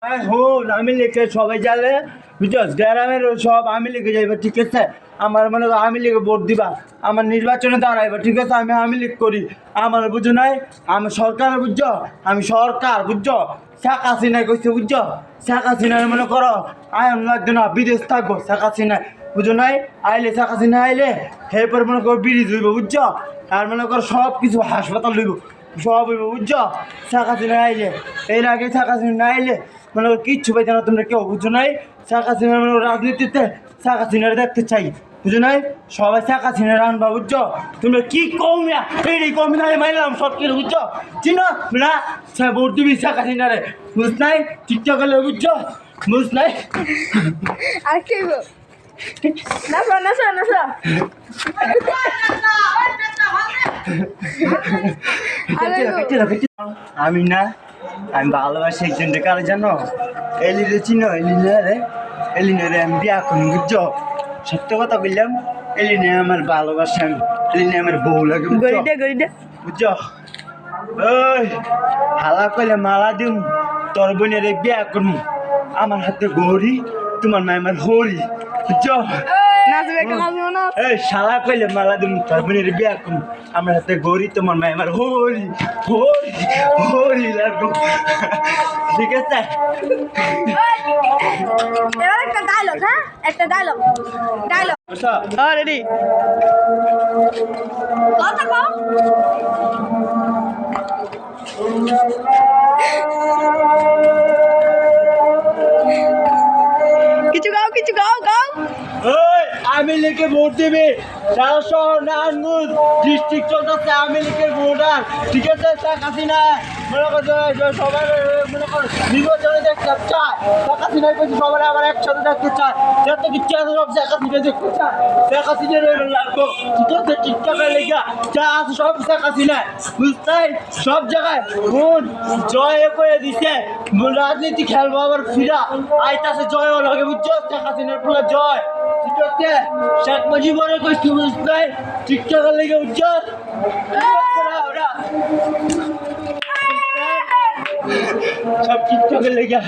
হোন আমি লিখে সবাই জানে বুঝছস গ্রামের সব আমি লিখে যাইবা ঠিক আছে আমার মনে করো আমি লিখে ভোট দিবা আমার নির্বাচনে দাঁড়াইবা ঠিক আছে আমি লিখ করি আমার বুঝো নাই আমি সরকার বুঝছো আমি সরকার বুঝছো শেখ হাসিনা কইছে বুঝছো শেখ হাসিনার মনে করো আয়ন লাগবে না বিদেশ থাকবো শেখ হাসিনা বুঝো নাই আইলে শেখ হাসিনা আইলে এরপর মনে করো ব্রিজ হইব বুঝছো আর মনে করো সব কিছু হাসপাতাল হইব সব হইব বুঝছো শেখ হাসিনা আইলে এর আগে শেখ হাসিনা না আইলে মানে কিচ্ছু পাইতে না তোমরা কেউ বুঝো নাই শেখ হাসিনা মানে রাজনীতিতে শেখ হাসিনার দেখতে চাই বুঝো নাই সবাই শেখ হাসিনার আনবা বুঝছো তোমরা কি কমিয়া এই কমি না মাইলাম সব কিছু বুঝছো চিনো না সে ভোট দিবি শেখ হাসিনারে বুঝ নাই ঠিকঠাক হলে বুঝছো বুঝ নাই আর কি না আমি না আমি ভালোবাসি একজনটা কারো জানো এলিরে চিনো এলিনারে আমি বিয়া করুন বুঝছো সত্য কথা বললাম এলিনে আমার ভালোবাসা এলিনে আমার বউ লাগে বুঝছো ওই হালা কইলে মালা দিম তোর বোনের বিয়া করুন আমার হাতে গৌরী তোমার মা আমার হরি বুঝছো এই শালা কইলে মালা দিম তোর বোনের বিয়া করুন আমার হাতে গৌরী তোমার মা আমার হরি হরি হরি লাগো ঠিক আছে এবার একটা ডায়লগ হ্যাঁ একটা ডায়লগ হ্যাঁ রেডি কথা কও কিছু গাও ওই আমি লিখে ভোট দেবে সারা শহর নারায়ণগঞ্জ ডিস্ট্রিক্ট চলতেছে আমি লিখে ভোটার ঠিক আছে শেখ হাসিনা মনে করছে সবাই মনে কর নির্বাচনে দেখতে চায় শেখ হাসিনার কাছে সবাই আবার একসাথে দেখতে চায় যত কিছু আছে সব শেখ হাসিনা দেখতে চায় শেখ হাসিনা লাগবো ঠিক আছে টিকটকের লেখা যা আছে সব শেখ হাসিনা বুঝতে সব জায়গায় মন জয় করে দিছে রাজনীতি খেলবো আবার ফিরা আইতাছে জয়ও লাগে বুঝছো শেখ হাসিনার পুরো জয় ঠিক আছে শেখ মুজিবুরের কইছি বুঝতে টিকটকের লেগে বুঝছো সব টিকটকের লেগে